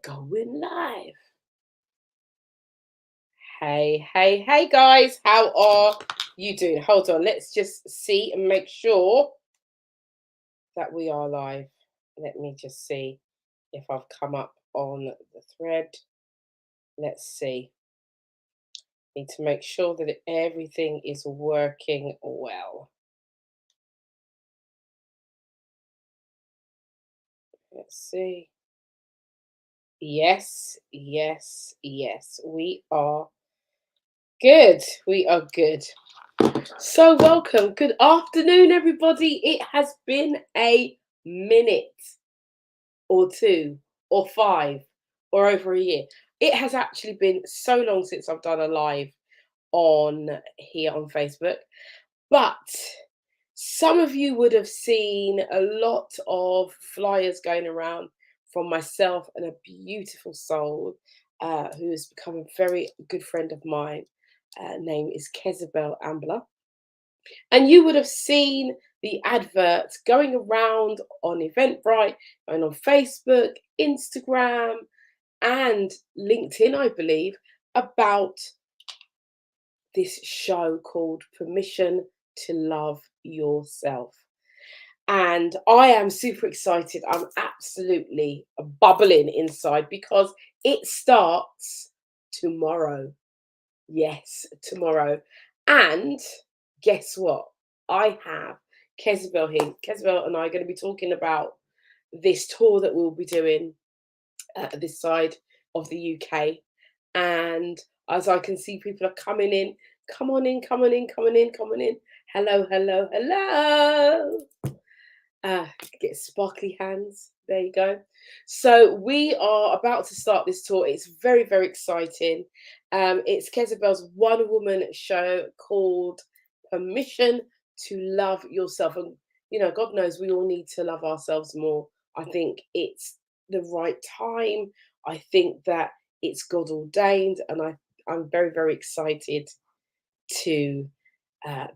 Going live. Hey, guys, how are you doing? Hold on, let's just see and make sure that we are live. Let me just see if I've come up on the thread. Let's see. Need to make sure that everything is working well. Let's see. Yes. We are good. We are good. So, welcome. Good afternoon, everybody. It has been a minute or two or five or over a year. It has actually been so long since I've done a live on here on Facebook. But some of you would have seen a lot of flyers going around from myself and a beautiful soul who has become a very good friend of mine. Name is Ambler. And you would have seen the adverts going around on Eventbrite and on Facebook, Instagram, and LinkedIn, I believe, about this show called Permission to Love Yourself. And I am super excited. I'm absolutely bubbling inside because it starts tomorrow. Yes, tomorrow. And guess what? I have Kezabel here. Kezabel and I are going to be talking about this tour that we'll be doing this side of the UK. And as I can see, people are coming in. Come on in. Hello. Get sparkly hands. There you go. So we are about to start this tour. It's very, very exciting. It's Kezabel's one-woman show called Permission to Love Yourself. And, you know, God knows we all need to love ourselves more. I think it's the right time. I think that it's God ordained. And I'm very, very excited to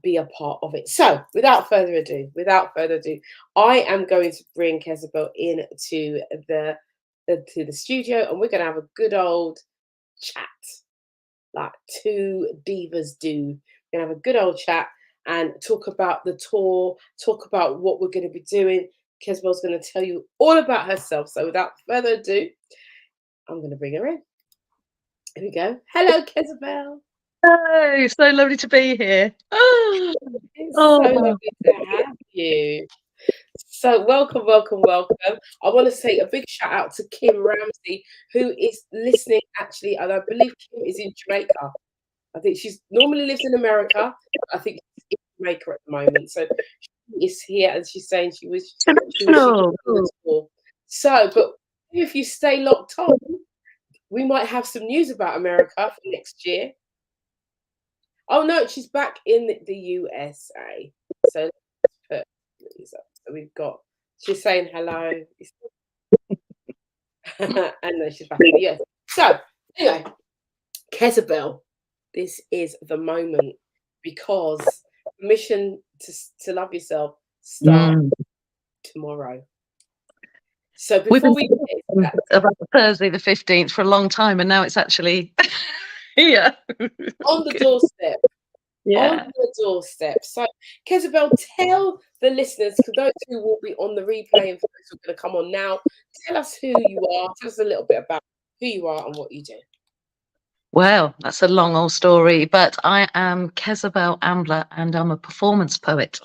be a part of it. So without further ado, I am going to bring Kezabel in to the studio, and we're going to have a good old chat, like two divas do. We're going to have a good old chat and talk about the tour, talk about what we're going to be doing. Kezabel's going to tell you all about herself. So without further ado, I'm going to bring her in. Here we go. Hello, Kezabel. Oh, so lovely to be here. It's so lovely to have you. So welcome. I want to say a big shout out to Kim Ramsey, who is listening actually, and I believe Kim is in Jamaica. I think she's normally lives in America. I think she's in Jamaica at the moment. So she is here, and she's saying she was she could International. do the tour. So, but if you stay locked on, we might have some news about America for next year. Oh no, she's back in the USA. So let's put these up. So we've got. She's saying hello. And then she's back in the US. So anyway, Kezabel, this is the moment because Permission to Love Yourself starts tomorrow. So before we get about Thursday the 15th for a long time, and now it's actually here on the doorstep. Yeah. On the doorstep. So, Kezabel, tell the listeners, for those who will be on the replay and for those who are going to come on now, tell us who you are. Tell us a little bit about who you are and what you do. Well, that's a long old story, but I am Kezabel Ambler, and I'm a performance poet.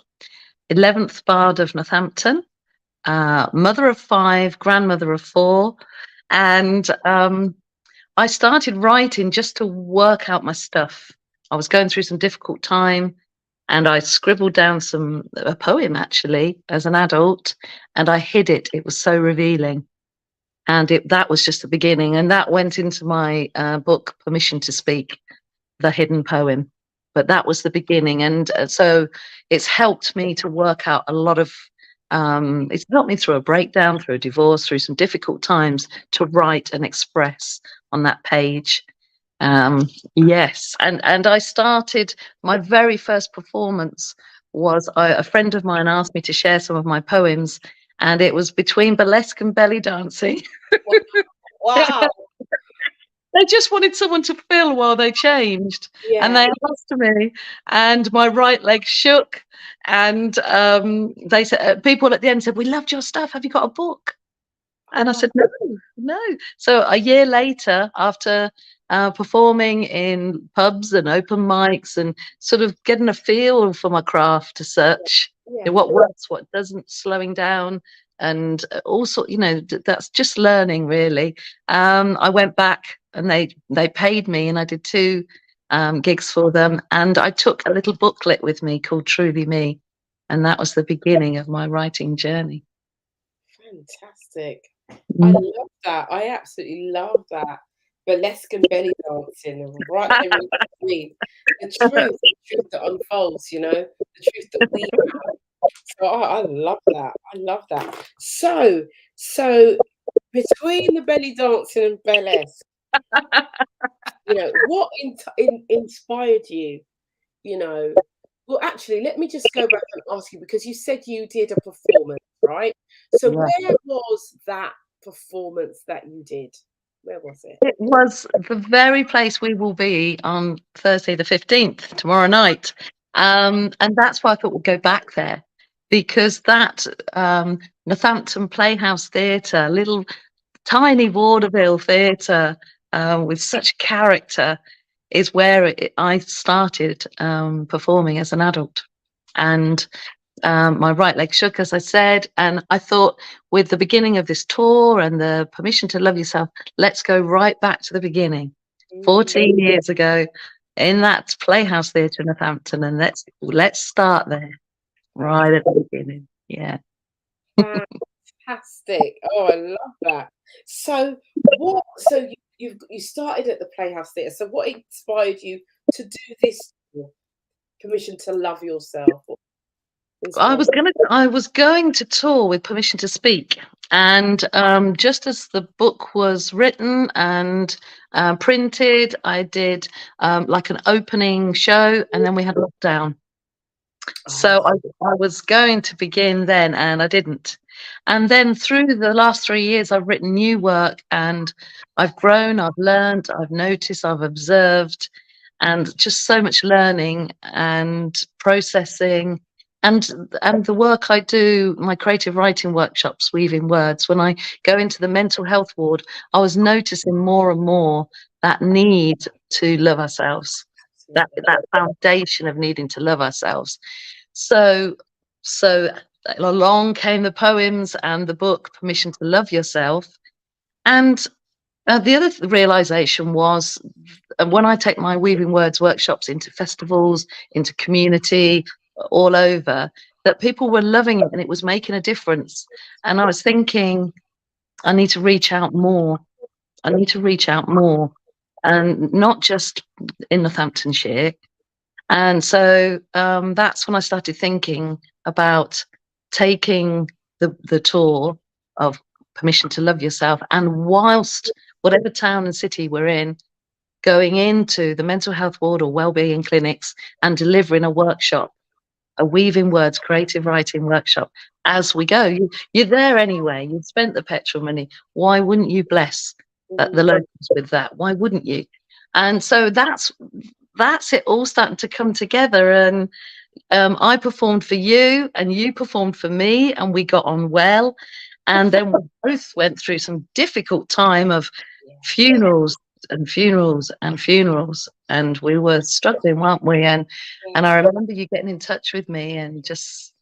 11th Bard of Northampton, mother of 5, grandmother of 4, and I started writing just to work out my stuff. I was going through some difficult time, and I scribbled down a poem actually as an adult, and I hid it. It was so revealing, and that was just the beginning, and that went into my book Permission to Speak, the hidden poem. But that was the beginning, and so it's helped me to work out a lot of. It's helped me through a breakdown, through a divorce, through some difficult times, to write and express on that page. Yes, and I started, my very first performance was a friend of mine asked me to share some of my poems, and it was between burlesque and belly dancing. Wow. I just wanted someone to fill while they changed. And Yeah. they asked me, and my right leg shook. And they said, people at the end said, "We loved your stuff. Have you got a book?" And I Oh, said, "No, no." So a year later, after performing in pubs and open mics and sort of getting a feel for my craft to search yeah. what works, what doesn't, slowing down, and also, that's just learning, really. I went back and they paid me, and I did 2 gigs for them, and I took a little booklet with me called Truly Me, and that was the beginning of my writing journey. Fantastic. I Mm. love that. I absolutely love that. Burlesque and belly dancing, right there in between. The truth that unfolds, the truth that we have. So I love that. I love that. So between the belly dancing and burlesque, what inspired you? You know, well, actually, let me just go back and ask you because you said you did a performance, right? So Yeah. where was that performance that you did? Where was it? It was the very place we will be on Thursday the 15th, tomorrow night. And that's why I thought we'd go back there, because that Northampton Playhouse Theatre, little tiny vaudeville theatre with such character, is where I started performing as an adult. And my right leg shook, as I said, and I thought, with the beginning of this tour and the Permission to Love Yourself, let's go right back to the beginning, Mm, 14 years ago, in that Playhouse Theatre in Northampton, and let's start there, right at the beginning. Yeah. fantastic. Oh, I love that. So what? So you started at the Playhouse Theatre. So what inspired you to do this? Tour? Permission to love yourself. What I inspired? was going to tour with Permission to Speak, and just as the book was written and printed, I did like an opening show, and then we had lockdown. So Oh, I was going to begin then, and I didn't. And then through the last 3 years, I've written new work, and I've grown, I've learned, I've noticed, I've observed, and just so much learning and processing. And and the work I do, my creative writing workshops, weaving words. When I go into the mental health ward, I was noticing more and more that need to love ourselves, absolutely. that foundation of needing to love ourselves. So, so along came the poems and the book Permission to Love Yourself. And the other realization was, when I take my weaving words workshops into festivals, into community, all over, that people were loving it and it was making a difference. And I was thinking, I need to reach out more. I need to reach out more, and not just in Northamptonshire. And so that's when I started thinking about taking the tour of Permission to Love Yourself, and whilst whatever town and city we're in, going into the mental health ward or wellbeing clinics and delivering a workshop, a weaving words creative writing workshop as we go. You're there anyway. You've spent the petrol money. Why wouldn't you bless the Mm, locals with that? Why wouldn't you? And so that's it all starting to come together. And I performed for you, and you performed for me, and we got on well. And then we both went through some difficult time of yeah. funerals and funerals and funerals, and we were struggling, weren't we? And I remember you getting in touch with me, and just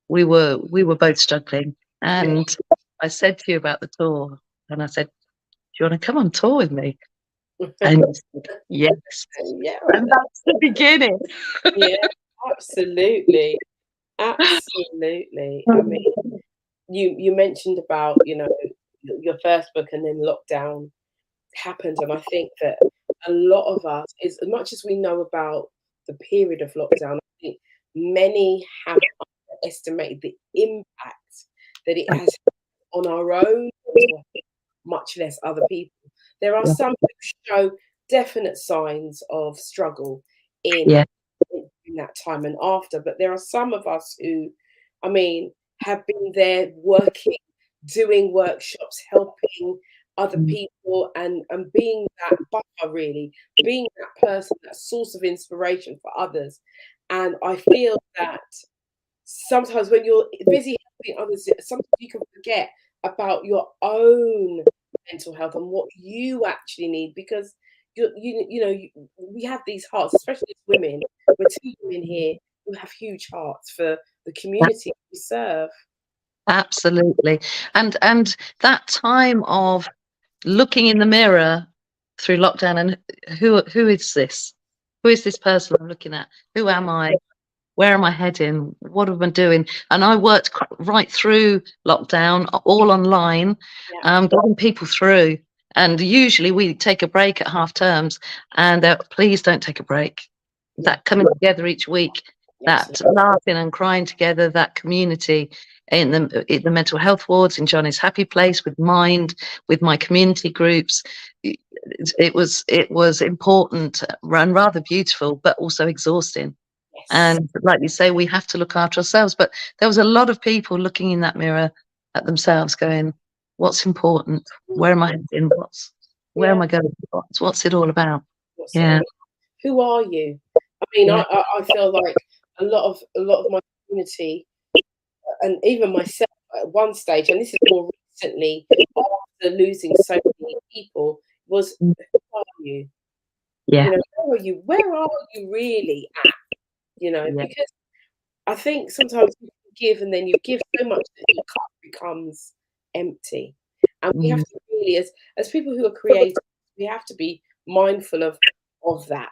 we were both struggling. Yeah. And I said to you about the tour, and I said, "Do you want to come on tour with me?" And you said, "Yes." Yeah. And that's the beginning. Yeah. Absolutely. Absolutely. I mean, you mentioned about your first book and then lockdown happened, and I think that a lot of us, is as much as we know about the period of lockdown, I think many have underestimated the impact that it has on our own mental health, much less other people. There are some who show definite signs of struggle in Yeah, in that time and after, but there are some of us who, I mean, have been there working, doing workshops, helping, other Mm. people, and being that buffer, really, being that person, that source of inspiration for others. And I feel that sometimes when you're busy helping others, sometimes you can forget about your own mental health and what you actually need, because we have these hearts, especially as women. We're two women here who have huge hearts for the community we serve. Absolutely. And that time of looking in the mirror through lockdown, and who is this? Who is this person I'm looking at? Who Yeah, am I? Where am I heading? What am I doing? And I worked right through lockdown, all online, yeah, getting people through. And usually we take a break at half terms, and please don't take a break. yeah, That coming together each week, that absolutely. laughing and crying together, that community in the mental health wards, in Johnny's Happy Place, with Mind, with my community groups. It was important and rather beautiful, but also exhausting. Yes. And like you say, we have to look after ourselves. But there was a lot of people looking in that mirror at themselves, going, "What's important? Where am I heading? Where Yeah. am I going? What's it all about?" What's it Yeah, all? Who are you? I mean, yeah, I feel like a lot of my community, and even myself at one stage, and this is more recently, after losing so many people, was, mm, who are you? yeah, Where are you? Where are you really at? yeah, Because I think sometimes you give, and then you give so much that your cup becomes empty. And we have mm, to really, as people who are creative, we have to be mindful of that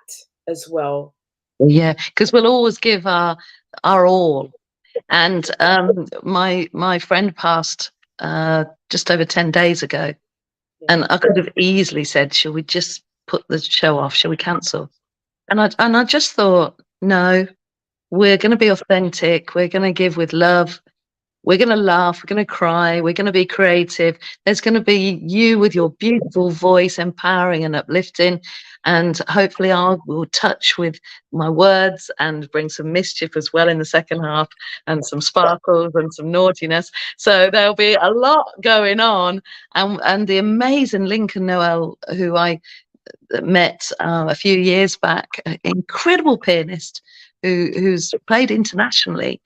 as well. yeah. Because we'll always give our all. And my friend passed just over 10 days ago, Yeah. and I could have easily said, "Shall we just put the show off? Shall we cancel?" And I just thought, no. We're going to be authentic. We're going to give with love. We're going to laugh. We're going to cry. We're going to be creative. There's going to be you with your beautiful voice, empowering and uplifting. And hopefully, I will touch with my words and bring some mischief as well in the second half, and some sparkles and some naughtiness. So there'll be a lot going on. And the amazing Lincoln Noel, who I met a few years back, an incredible pianist who's played internationally.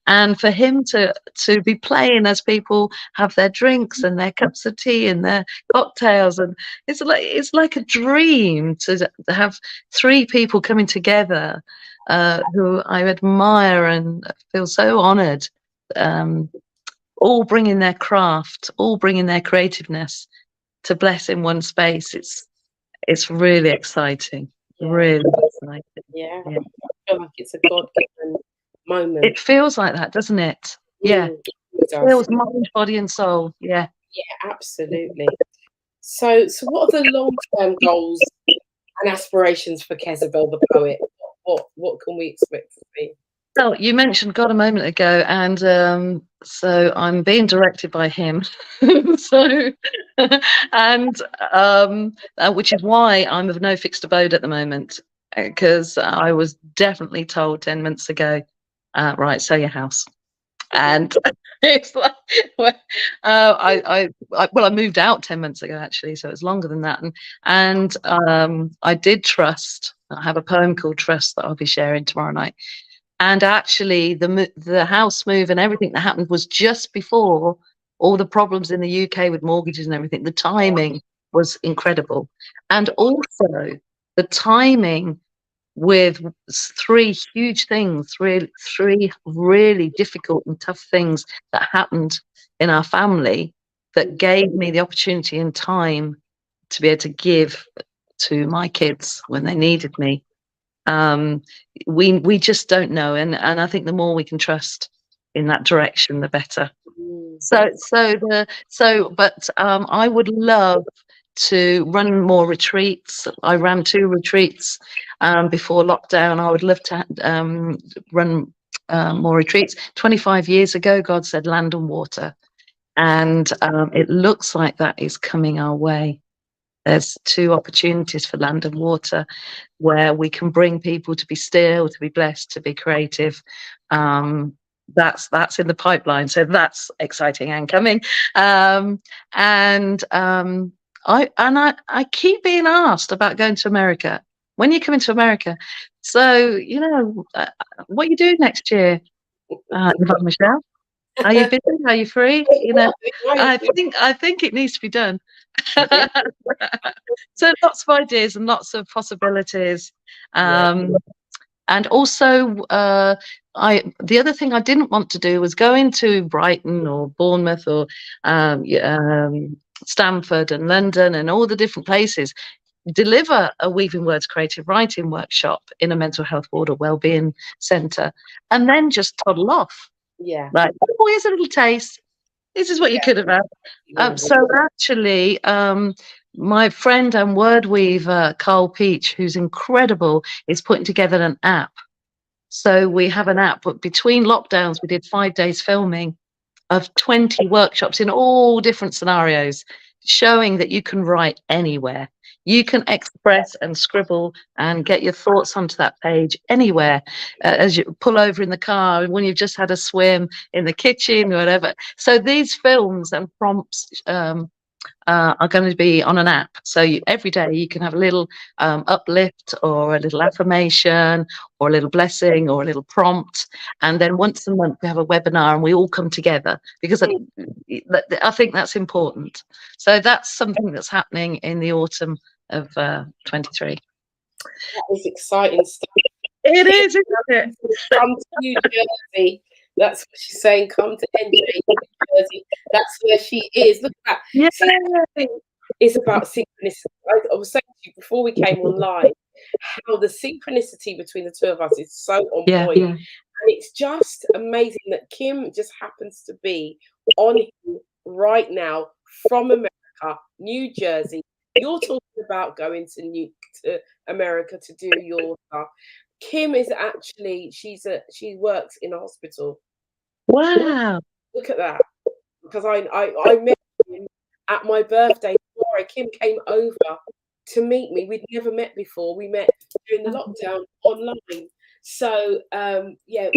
And for him to be playing as people have their drinks and their cups of tea and their cocktails, and it's like a dream to have three people coming together who I admire and feel so honoured, um, all bringing their craft, all bringing their creativeness to bless in one space. It's really exciting, Yeah. really exciting. Yeah. Yeah. I feel like it's a God-given moment. It feels like that, doesn't it? Yeah. It does. Feels mind, body, and soul. Yeah. Yeah, absolutely. So what are the long-term goals and aspirations for Kezabel the poet? What can we expect to see? Well, you mentioned God a moment ago, and so I'm being directed by him. So, and which is why I'm of no fixed abode at the moment, because I was definitely told 10 months ago, right, sell your house. Mhm. And it's like, well, I moved out 10 months ago, actually, so it's longer than that. And I did trust. I have a poem called Trust that I'll be sharing tomorrow night. And actually, the house move and everything that happened was just before all the problems in the UK with mortgages and everything. The timing was incredible, and also the timing with three huge things, really, three really difficult and tough things that happened in our family that gave me the opportunity and time to be able to give to my kids when they needed me. um, we just don't know, and I think the more we can trust in that direction, the better. Mm. But I would love to run more retreats. I ran 2 retreats before lockdown. I would love to run more retreats. 25 years ago, God said land and water, and it looks like that is coming our way. There's 2 opportunities for land and water where we can bring people to be still, to be blessed, to be creative. Um, that's in the pipeline, so that's exciting and coming. And I keep being asked about going to America. When you come into America, so what you doing next year, Yvonne Michelle? Are you busy? Are you free? I think it needs to be done. Yeah. So lots of ideas and lots of possibilities. Yeah. And also, the other thing I didn't want to do was go into Brighton or Bournemouth or Stamford and London and all the different places, deliver a Weaving Words creative writing workshop in a mental health ward or wellbeing centre, and then just toddle off. Yeah. Like, oh, here's a little taste. This is what you could have had. Yeah. So actually, my friend and word weaver, Carl Peach, who's incredible, is putting together an app. So we have an app, but between lockdowns, we did 5 days filming of 20 workshops in all different scenarios, showing that you can write anywhere. You can express and scribble and get your thoughts onto that page anywhere, as you pull over in the car, when you've just had a swim, in the kitchen, whatever. So these films and prompts are going to be on an app. So every day you can have a little uplift or a little affirmation or a little blessing or a little prompt. And then once a month we have a webinar and we all come together, because I think that's important. So that's something that's happening in the autumn of 23. That is exciting stuff. It is, isn't it? Come to New Jersey. That's what she's saying. Come to NJ, New Jersey. That's where she is. Look at that. Yeah. See, it's about synchronicity. I was saying to you before we came online how the synchronicity between the two of us is so on point. Yeah. And it's just amazing that Kim just happens to be on here right now from America, New Jersey. You're talking about going to America to do your stuff. Kim is actually she works in a hospital. Wow. Look at that. Because I met him at my birthday. Kim came over to meet me. We'd never met before. We met during the lockdown online. So yeah.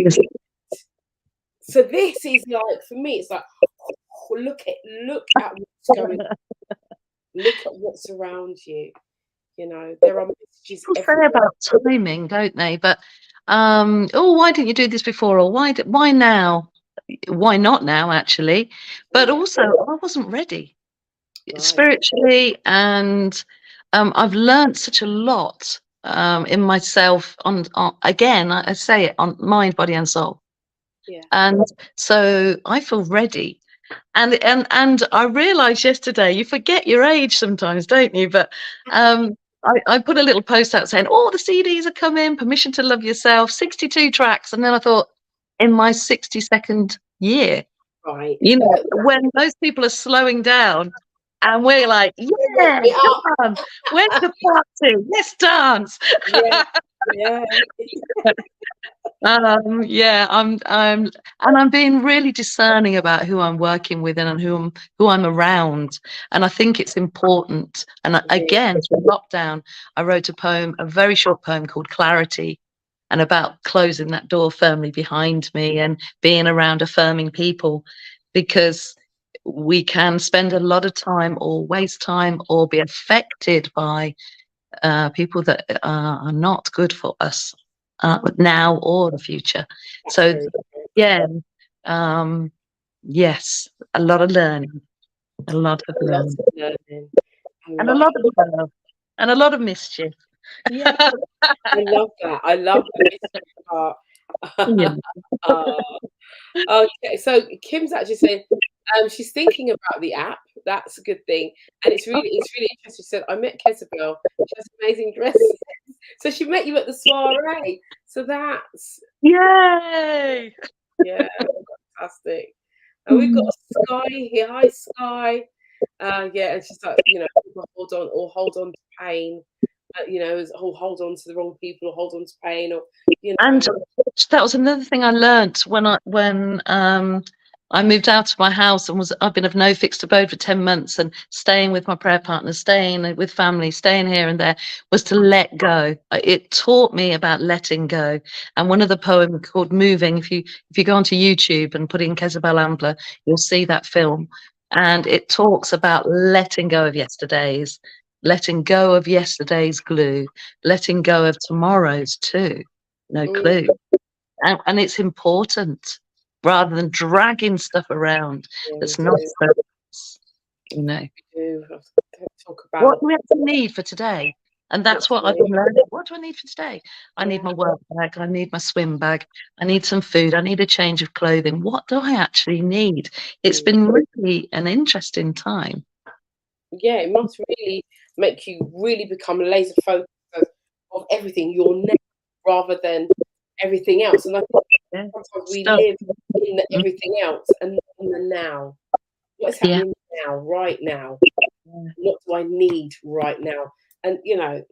So this is like, for me, it's like, oh, look at what's going on. Look at what's around you. You know, there are messages. People say about timing, don't they? But why didn't you do this before? Or why now? Why not now, actually? But also, I wasn't ready spiritually, and I've learned such a lot in myself on again, I say it, on mind, body, and soul. Yeah. And so I feel ready. And I realised yesterday, you forget your age sometimes, don't you? But I put a little post out saying, oh, the CDs are coming, Permission to Love Yourself, 62 tracks. And then I thought, in my 62nd year, right, you know, when most people are slowing down and we're like, yeah, come on, where's the party? Let's dance. Yeah. I'm being really discerning about who I'm working with and who I'm around, and I think it's important. And again, through lockdown, I wrote a very short poem called Clarity, and about closing that door firmly behind me and being around affirming people, because we can spend a lot of time or waste time or be affected by people that are not good for us. Now or the future. So yeah, yes, a lot of learning, and a lot of love, and a lot of mischief. Yeah, I love that. I love the mischief part. Okay, so Kim's actually saying she's thinking about the app. That's a good thing, and it's really interesting. She said, "I met Kezabel. She has amazing dresses." So she met you at the soiree. So that's yay! Yeah, fantastic. And we've got Sky here. Hi, Sky. Yeah, and she's like, you know, hold on to pain. You know, hold on to the wrong people, or hold on to pain, or you know. And that was another thing I learnt when I moved out of my house and I've been of no fixed abode for 10 months, and staying with my prayer partner, staying with family, staying here and there, was to let go. It taught me about letting go. And one of the poems called Moving, if you go onto YouTube and put in Kezabel Ambler, you'll see that film. and it talks about letting go of yesterday's, letting go of yesterday's glue, letting go of tomorrow's too. No Mm, clue. And it's important rather than dragging stuff around yeah, we that's do. not for us, you know. We do. Talk What about do we actually need for today? And that's what's what I've new. been learning. What do I need for today? I Yeah, need my work bag. I need my swim bag. I need some food. I need a change of clothing. What do I actually need? It's mm. been really an interesting time. Yeah, it must really make you really become laser focused of everything you're now rather than everything else. And I think Yeah. sometimes we Stuff. live in the Mm, everything else and not in the now. What is yeah. happening now, right now? Yeah. What do I need right now? And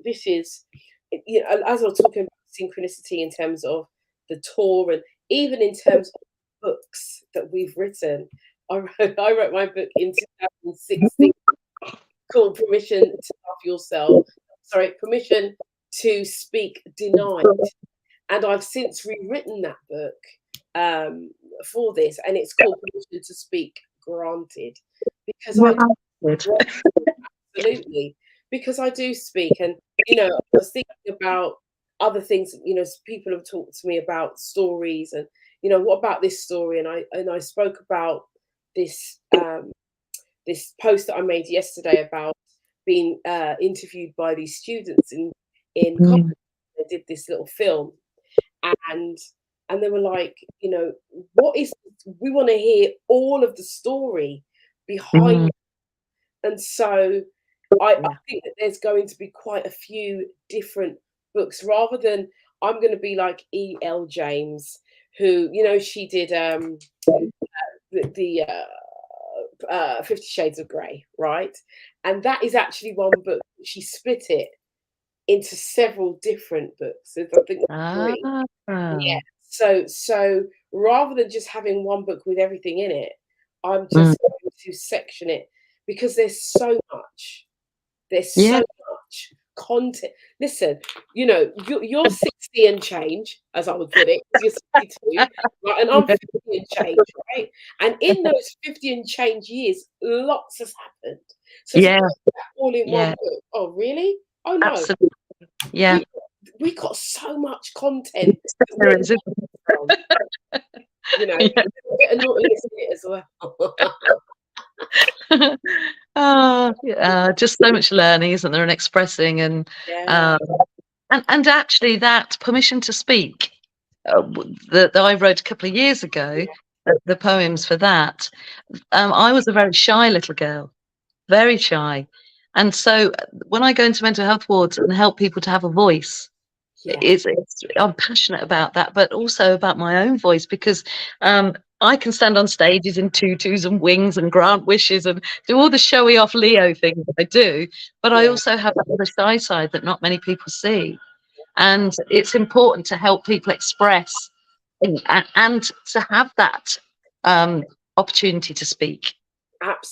this is, as I was talking about synchronicity in terms of the tour, and even in terms of books that we've written. I wrote my book in 2016 called Permission to Love Yourself. Sorry, Permission to Speak Denied. And I've since rewritten that book for this, and it's called Permission to Speak Granted, because I Well, do good. absolutely, because I do speak, and I was thinking about other things. People have talked to me about stories, and what about this story? And I spoke about this this post that I made yesterday about being interviewed by these students in college. Mm, They did this little film, and they were like, what is? We want to hear all of the story behind. mm, And so I yeah. think that there's going to be quite a few different books, rather than I'm going to be like E.L. James, who she did the 50 Shades of Grey, right? And that is actually one book. She split it into several different books. I think three. Ah, Yeah. So rather than just having one book with everything in it, I'm mm, just going to section it, because there's so much. There's so yeah. much content. Listen, you're 60 and change, as I would put it, 'cause you're 62, right? And I'm 50 and change, right? And in those 50 and change years, lots has happened. So to Yeah. put that all in one Yeah. book, oh really? Oh no. Absolutely. Yeah. We we got so much content that There we're is, isn't from, there? a bit of naughtiness in it as well. Yeah. Oh, yeah, just so much learning, isn't there, and expressing Yeah, um, and actually that permission to speak that I wrote a couple of years ago, the poems for that. I was a very shy little girl, very shy, and so when I go into mental health wards and help people to have a voice, yeah, I'm passionate about that, but also about my own voice because I can stand on stages in tutus and wings and grant wishes and do all the showy off Leo things that I do, but I yeah, also have that other shy side that not many people see, and it's important to help people express and to have that um, opportunity to speak.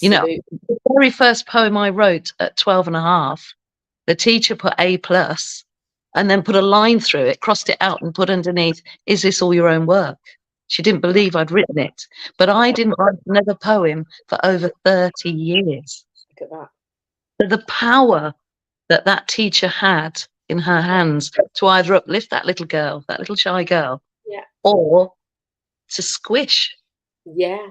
You know, absolutely. the very first poem I wrote at 12 and a half, the teacher put A plus and then put a line through it, crossed it out and put underneath, is this all your own work? She didn't believe I'd written it. But I didn't write another poem for over 30 years. Look at that. So the power that that teacher had in her hands to either uplift that little girl, that little shy girl, Yeah, or to squish. yeah,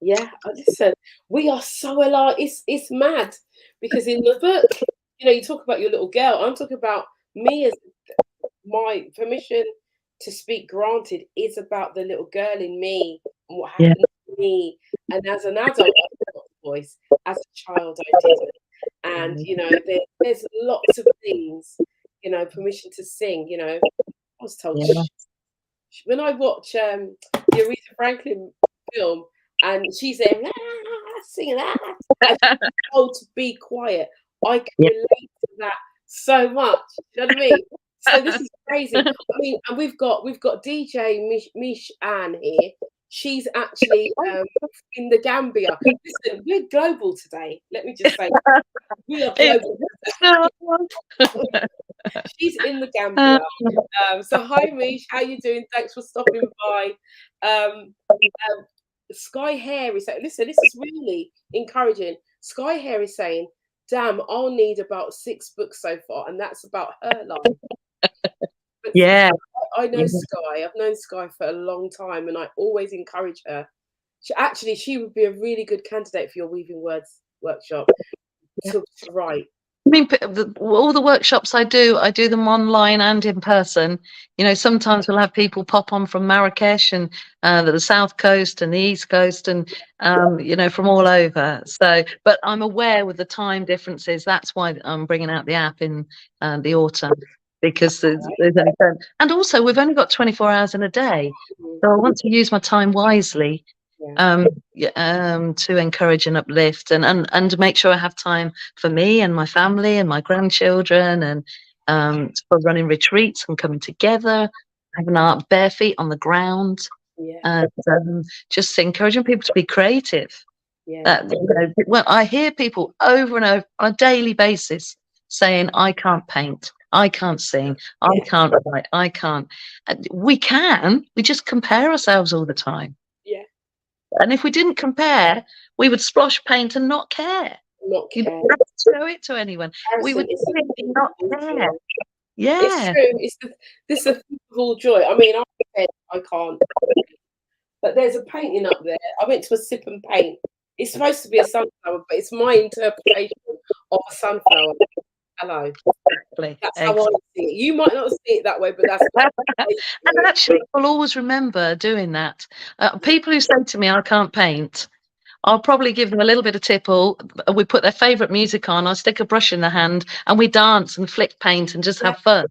yeah. Listen, we are so alike. It's mad, because in the book, you talk about your little girl. I'm talking about me. As my permission to speak granted is about the little girl in me and what Yeah. happened to me. And as an adult, I've got a voice. As a child, I didn't. And there's lots of things. Permission to sing. I was told, Yeah. when I watch the Aretha Franklin film, and she's there singing and she's told to be quiet, I can Yeah. relate to that so much. You know what I mean? So this is crazy. I mean, and we've got DJ Mish Ann here. She's actually in the Gambia. Listen, we're global today. Let me just say, we are It's global. so She's in the uh, Gambia. So hi Mish, how you doing? Thanks for stopping by. Um, Sky Hair is saying, listen, this is really encouraging. Sky Hair is saying, damn, I'll need about 6 books so far, and that's about her life. But Yeah. I know Sky. I've known Sky for a long time, and I always encourage her. She would be a really good candidate for your Weaving Words workshop to write. I mean, all the workshops I do them online and in person. You know, sometimes we'll have people pop on from Marrakesh and the South Coast and the East Coast and, you know, from all over. So, but I'm aware with the time differences, that's why I'm bringing out the app in the autumn, because there's only and also we've only got 24 hours in a day. So I want to use my time wisely. To encourage and uplift and make sure I have time for me and my family and my grandchildren, and for running retreats and coming together, having our bare feet on the ground, and just encouraging people to be creative. You know, well, I hear people over and over on a daily basis saying, I can't paint, I can't sing, I can't write, I can't. We just compare ourselves all the time. And if we didn't compare, we would splosh paint and not care. You don't have to show it to anyone. We would not care. Yeah. It's true. This is a full joy. I mean, I can't, but there's a painting up there. I went to a sip and paint. It's supposed to be a sunflower, but it's my interpretation of a sunflower. Hello. That's how I see it. You might not see it that way, but that's and actually I'll always remember doing that. People who say to me I can't paint, I'll probably give them a little bit of tipple. We put their favourite music on, I'll stick a brush in their hand and we dance and flick paint and just have fun.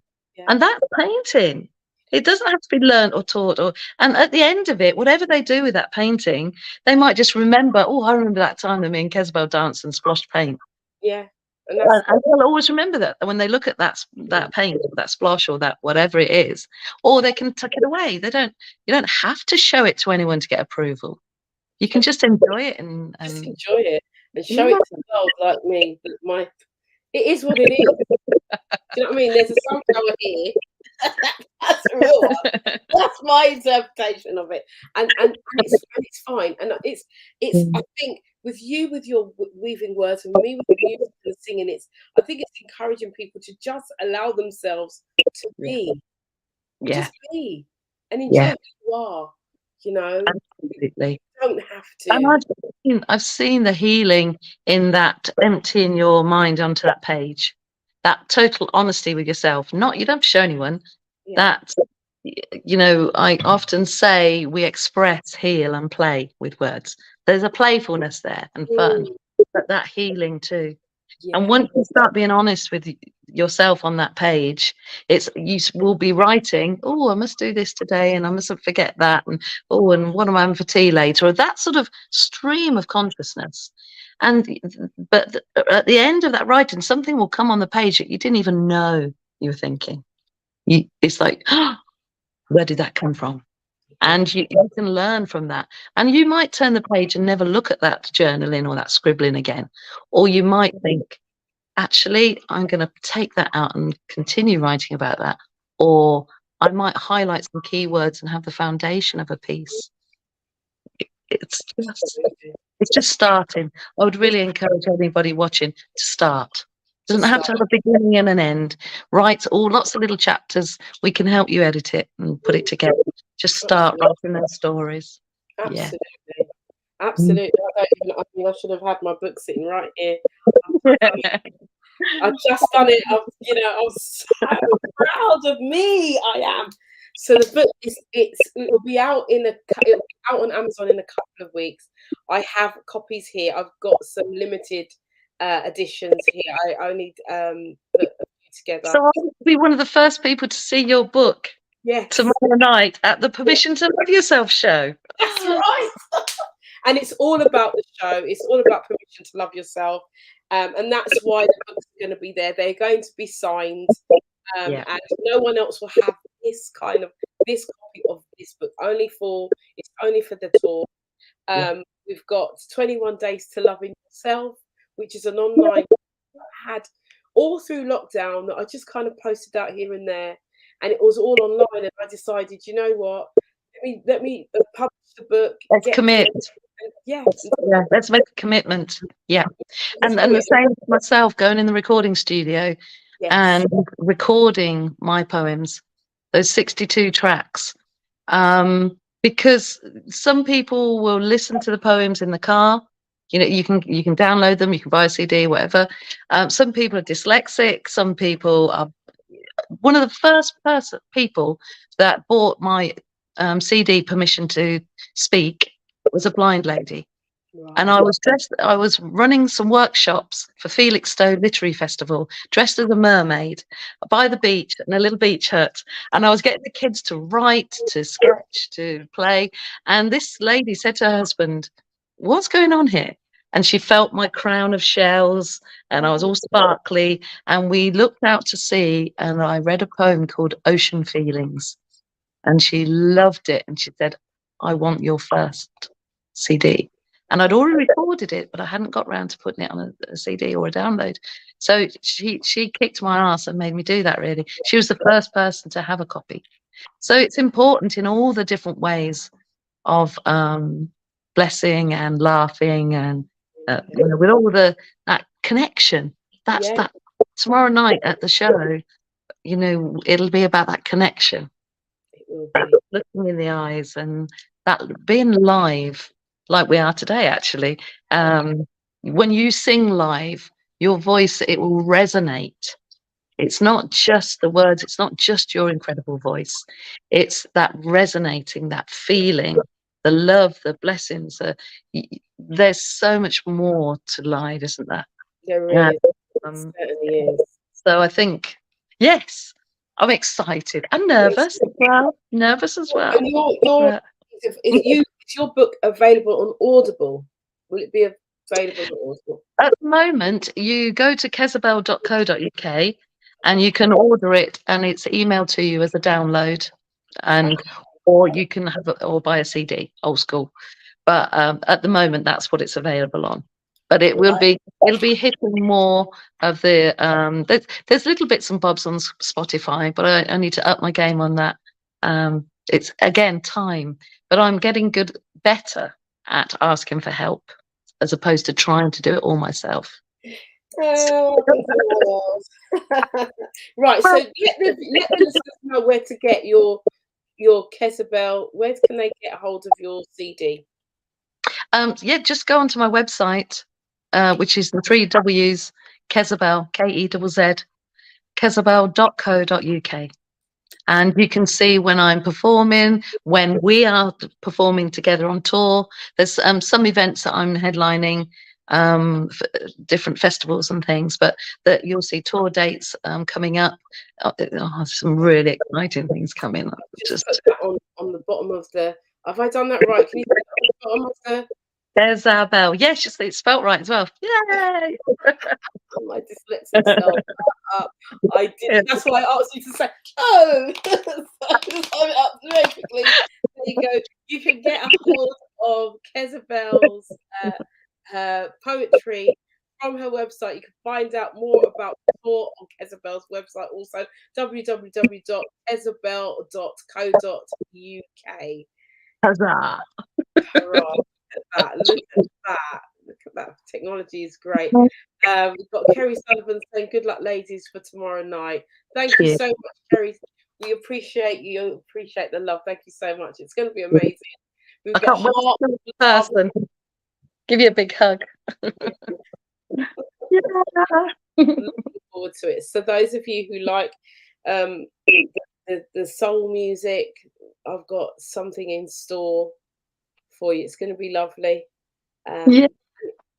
And that's painting. It doesn't have to be learnt or taught, and at the end of it, whatever they do with that painting, they might just remember, oh, I remember that time that me and Kesbel danced and splashed paint. Yeah. And they'll always remember that when they look at that paint or that splosh or that whatever it is, or they can tuck it away. You don't have to show it to anyone to get approval. You can just enjoy it and just enjoy it and show it to the world like me. It is what it is. Do you know what I mean? There's a sunflower here. That's a real one. That's my interpretation of it, and it's fine. And it's I think with you with your weaving words and me with the music and singing, I think it's encouraging people to just allow themselves to be, just be, and enjoy who you are. You know, absolutely. You don't have to. And I've seen the healing in that emptying your mind onto that page. That total honesty with yourself. You don't have to show anyone. That, you know, I often say we express, heal, and play with words. There's a playfulness there and fun, but that healing too. And once you start being honest with yourself on that page, you will be writing, oh, I must do this today and I mustn't forget that, and and what am I having for tea later, or that sort of stream of consciousness. But at the end of that writing, something will come on the page that you didn't even know you were thinking. It's like, oh, where did that come from? And you can learn from that. And you might turn the page and never look at that journaling or that scribbling again. Or you might think, actually, I'm going to take that out and continue writing about that. Or I might highlight some keywords and have the foundation of a piece. It's just starting. I would really encourage anybody watching to start. Doesn't have to have a beginning and an end. Write lots of little chapters. We can help you edit it and put it together. Just start writing those stories. Absolutely. Absolutely. I mean, I should have had my book sitting right here. I've just done it. I'm so proud of me. I am. So the book it'll be out on Amazon in a couple of weeks. I have copies here. I've got some limited editions here. I only put a few together. So I'll be one of the first people to see your book. Tomorrow night at the Permission to Love Yourself show. That's right. And it's all about the show. It's all about permission to love yourself. And that's why the books are going to be there. They're going to be signed. And no one else will have this copy of this book. It's only for the tour. We've got 21 Days to Loving Yourself, which is an online I had all through lockdown that I just kind of posted out here and there. And it was all online, and I decided, you know what? Let me publish the book, Let's get commit. yeah, Let's make a commitment. Yeah. let's And do the it. same for myself, going in the recording studio Yes, and recording my poems, those 62 tracks. Because some people will listen to the poems in the car. You know, you can download them, you can buy a CD, whatever. Some people are dyslexic. Some people are. One of the first people that bought my CD Permission to Speak was a blind lady. And right. I was running some workshops for Felixstowe Literary Festival, dressed as a mermaid by the beach in a little beach hut. And I was getting the kids to write, to sketch, to play. And this lady said to her husband, "What's going on here?" And she felt my crown of shells and I was all sparkly. And we looked out to sea and I read a poem called Ocean Feelings. And she loved it. And she said, "I want your first CD." And I'd already recorded it, but I hadn't got round to putting it on a CD or a download. So she kicked my ass and made me do that, really. She was the first person to have a copy. So it's important in all the different ways of blessing and laughing and, you know, with all that connection. That's Yeah, that. Tomorrow night at the show, you know, it'll be about that connection, it will be. looking in the eyes and that being live like we are today, actually. When you sing live, your voice, it will resonate. It's not just the words, it's not just your incredible voice. It's that resonating, that feeling, the love, the blessings. There's so much more to live, isn't there? There Yeah. is. It certainly is. So I think, yes, I'm excited and nervous as well. Nervous as well. And your Uh, is your book available on Audible? Will it be available on Audible? At the moment, you go to kezabel.co.uk and you can order it and it's emailed to you as a download, and or you can have it or buy a CD, old school. But at the moment, that's what it's available on. But Right. it'll be hitting more of the there's little bits and bobs on Spotify, but I need to up my game on that. It's again time, but I'm getting better at asking for help as opposed to trying to do it all myself. Oh, right. So let the listeners know where to get your Kesabel. Where can they get a hold of your CD? Yeah, just go onto my website, which is the three W's, Kezabel, Kezz, kezabel.co.uk. And you can see when I'm performing, when we are performing together on tour. There's some events that I'm headlining, for different festivals and things, but that you'll see tour dates coming up. Some really exciting things coming up. Just put that on the bottom of the. Have I done that right? Can you put that on the bottom of the? There's our bell. Yes, it's spelt right as well. Yay! Oh, my dyslexic self. I did. Yeah. That's why I asked you to say, "Oh," so I just sum it up very quickly. There you go. You can get a hold of Kezabel's poetry from her website. You can find out more about the tour on Kezabel's website, also www.kezabel.co.uk. Huzzah! Hurrah. Look at that. Look at that. Look at that. Technology is great. We've got Kerry Sullivan saying, "Good luck, ladies, for tomorrow night." Thank you Yeah. so much, Kerry. We appreciate you. Appreciate the love. Thank you so much. It's going to be amazing. We've I got can't wait heart. to meet the person. Give you a big hug. Yeah. Looking forward to it. So those of you who like um, the soul music, I've got something in store for you. It's going to be lovely. Yeah.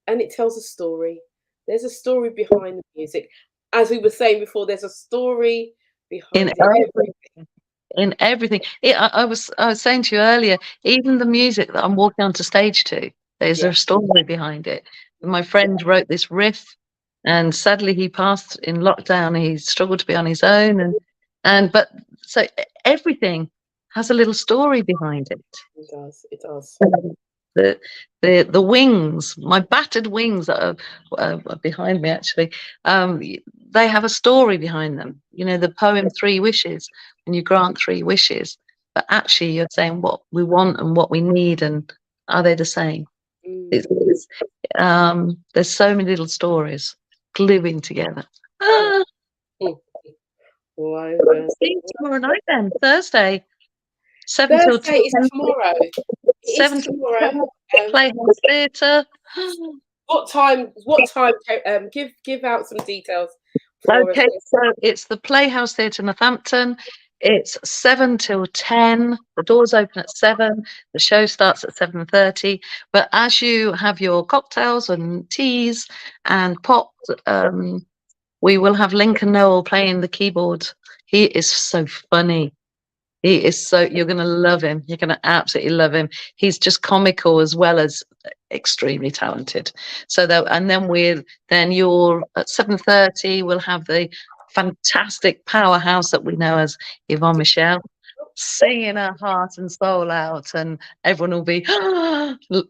And it tells a story. There's a story behind the music. As we were saying before, there's a story In behind it. everything. In everything. I was saying to you earlier, even the music that I'm walking onto stage to, there's Yeah. a story behind it. My friend wrote this riff, and sadly he passed in lockdown. He struggled to be on his own, but so everything has a little story behind it. It does. It does. The wings, my battered wings that are behind me, actually, they have a story behind them. You know, the poem Three Wishes, when you grant three wishes, but actually you're saying what we want and what we need, and are they the same? There's so many little stories gluing together. See you tomorrow night then, Thursday, 7 till 10. Thursday is tomorrow. It is 7 tomorrow. Playhouse Theatre. What time? Give out some details for us. Okay, so it's the Playhouse Theatre, Northampton. It's 7 till 10. The doors open at 7. The show starts at 7:30. But as you have your cocktails and teas and pop, we will have Lincoln Noel playing the keyboard. He is so funny. He is so, you're going to love him. You're going to absolutely love him. He's just comical as well as extremely talented. So that, and then you're at 7:30, we'll have the fantastic powerhouse that we know as Yvonne Michelle singing her heart and soul out, and everyone will be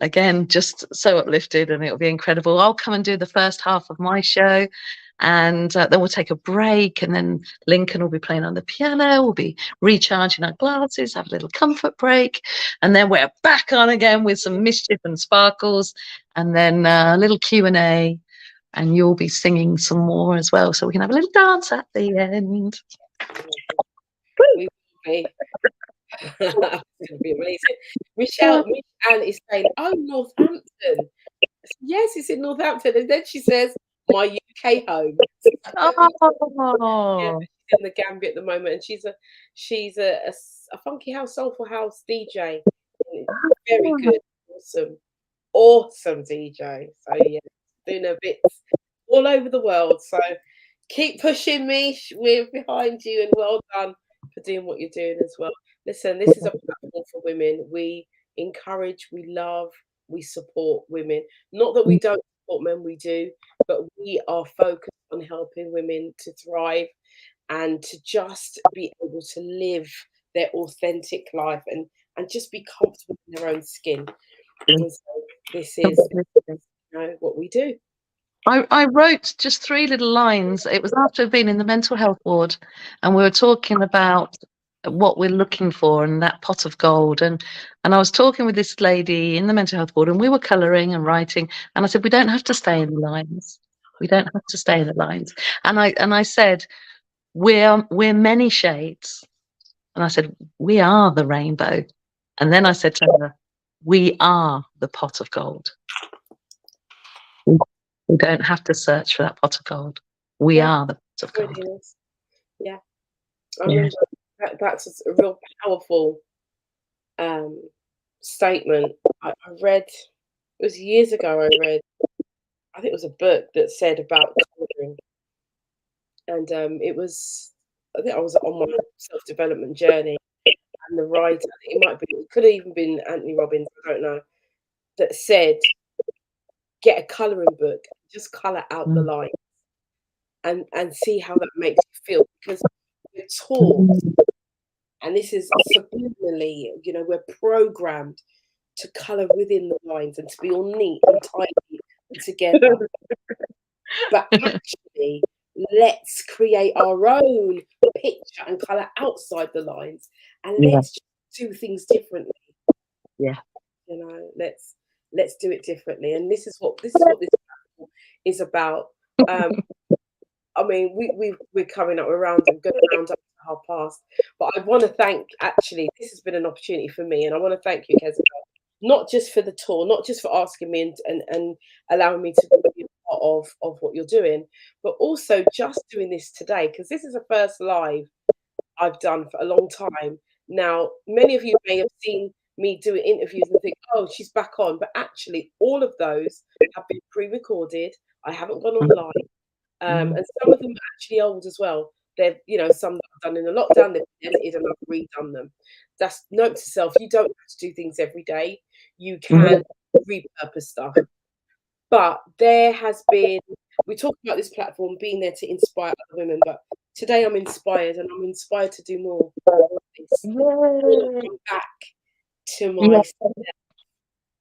again just so uplifted, and it'll be incredible. I'll come and do the first half of my show, and then we'll take a break, and then Lincoln will be playing on the piano. We'll be recharging our glasses, have a little comfort break, and then we're back on again with some mischief and sparkles, and then a little Q&A, and you'll be singing some more as well, so we can have a little dance at the end. We will be. It's going to be amazing. Michelle Anne is saying, "Oh, Northampton." Yes, it's in Northampton, and then she says, "My UK home." Oh, She's in the Gambia at the moment, and she's a funky house, soulful house DJ. Very good, awesome DJ. So yeah, doing her bits all over the world. So keep pushing me. We're behind you, and well done for doing what you're doing as well. Listen, this is a platform for women. We encourage, we love, we support women. Not that we don't support men, we do, but we are focused on helping women to thrive and to just be able to live their authentic life and just be comfortable in their own skin. And so this is what we do. I wrote just 3 little lines. It was after I'd been in the mental health ward, and we were talking about what we're looking for and that pot of gold. And I was talking with this lady in the mental health ward, and we were colouring and writing. And I said, we don't have to stay in the lines. We don't have to stay in the lines. And I said, we're many shades. And I said, we are the rainbow. And then I said to her, we are the pot of gold. We don't have to search for that pot of gold. We are the pot of gold. Yeah. I remember that's a real powerful statement. I read, it was years ago, I think it was a book that said about colouring. And it was, I think I was on my self-development journey, and the writer, it could have even been Anthony Robbins, I don't know, that said, get a colouring book, just colour out the lines and see how that makes you feel, because we're taught, and this is subliminally, we're programmed to colour within the lines and to be all neat and tidy and together. But actually, let's create our own picture and colour outside the lines, and let's do things differently. Yeah. Let's do it differently. And this is what this platform is about. I mean, we're coming up around and going around up to half past. But I want to thank, actually, this has been an opportunity for me, and I want to thank you, Kezia, not just for the tour, not just for asking me and allowing me to be a part of what you're doing, but also just doing this today, because this is the first live I've done for a long time. Now, many of you may have seen me doing interviews and think, oh, she's back on. But actually, all of those have been pre-recorded. I haven't gone online. And some of them are actually old as well. They're, some that I've done in the lockdown, they've been edited and I've redone them. That's note to self, you don't have to do things every day. You can repurpose stuff. But there has been, we talk about this platform being there to inspire other women, but today I'm inspired, and I'm inspired to do more of this. Come back to myself.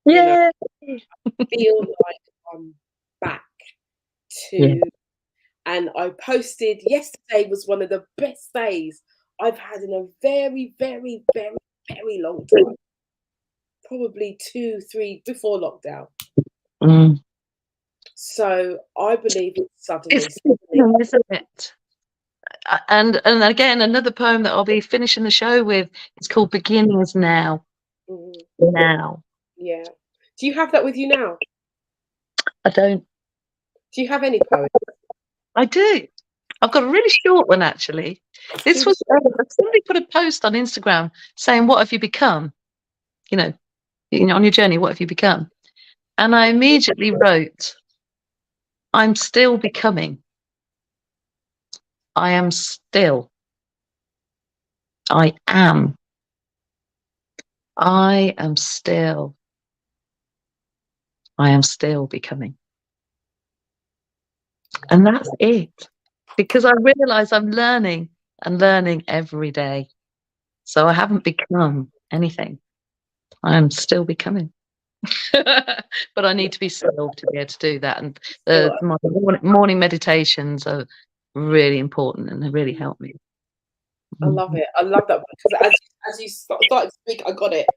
I feel like I'm back to, and I posted yesterday was one of the best days I've had in a very, very, very very long time. Probably 2, 3 before lockdown. Mm. So I believe it's suddenly, Isn't it? And again, another poem that I'll be finishing the show with. It's called "Beginnings Now." Now. Yeah. Do you have that with you now? I don't. Do you have any poems? I do. I've got a really short one actually. This was somebody put a post on Instagram saying, "What have you become? You know, on your journey, what have you become?" And I immediately wrote, "I'm still becoming. I am still. I am. I am still. I am still becoming." And that's it. Because I realise I'm learning and learning every day. So I haven't become anything. I am still becoming. But I need to be still to be able to do that. And my morning meditations are really important and they really help me. I love it. I love that because as you started to speak, I got it.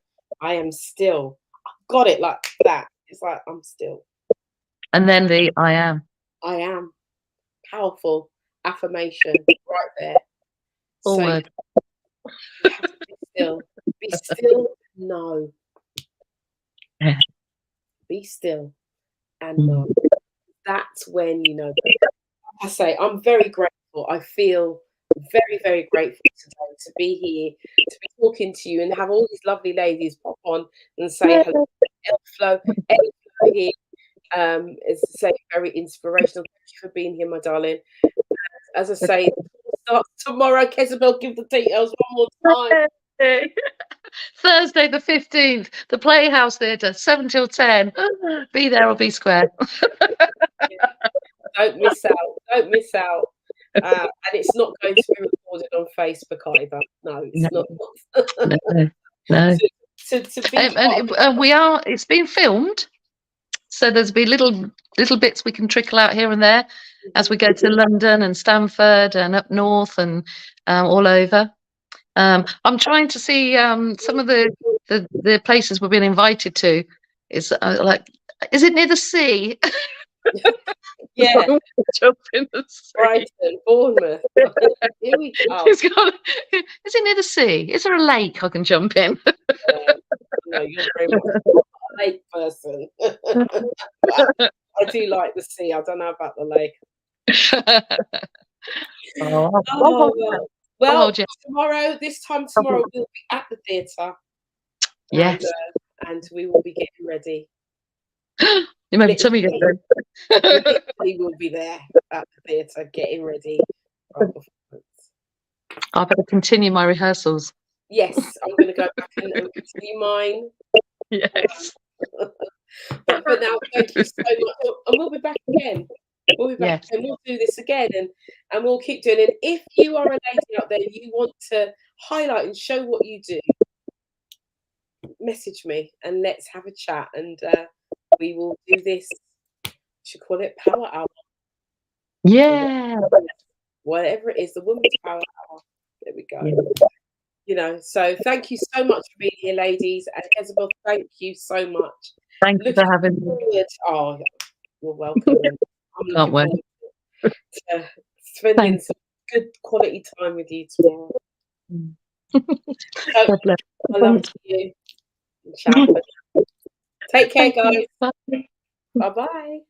I am still. I got it like that. It's like I'm still. And then the I am. I am. Powerful affirmation right there. All So word. you have to be still. Be still. No. Yeah. Be still and know. That's when you know. I say I'm very grateful. I feel very, very grateful today to be here, to be talking to you, and have all these lovely ladies pop on and say hello. Elflo here is to say very inspirational. Thank you for being here, my darling. As I say, starts tomorrow. Kezabel, give the details one more time. Thursday the 15th, the Playhouse Theatre, 7 till 10. Be there or be square. Don't miss out. Don't miss out. And it's not going to be recorded on Facebook either. No, it's not. No. To be it's been filmed, so there's be little bits we can trickle out here and there as we go to London and Stamford and up north and all over. I'm trying to see some of the places we've been invited to. Is is it near the sea? Yeah. Jump in the sea. Brighton, Bournemouth. Here we go. Is it near the sea? Is there a lake I can jump in? No, you're very much a lake person. I do like the sea. I don't know about the lake. Well, tomorrow, this time tomorrow, we'll be at the theatre. Yes. And we will be getting ready. You remember tell me again. We will be there at the theatre getting ready for our performance. I better continue my rehearsals. Yes, I'm going to go back and continue mine. Yes. But for now, thank you so much. And we'll be back again. We'll be back and we'll do this again and we'll keep doing it. If you are a lady out there, you want to highlight and show what you do, message me and let's have a chat and we will do this. Should call it Power Hour. Yeah. Whatever it is, the Women's Power Hour. There we go. Yeah. So thank you so much for being here, ladies. And Kezabel, thank you so much. Thank you for having me. Oh, you're welcome. I'm Can't wait to spending some good quality time with you tomorrow. So, I love you. Ciao. Take care, guys. Bye-bye.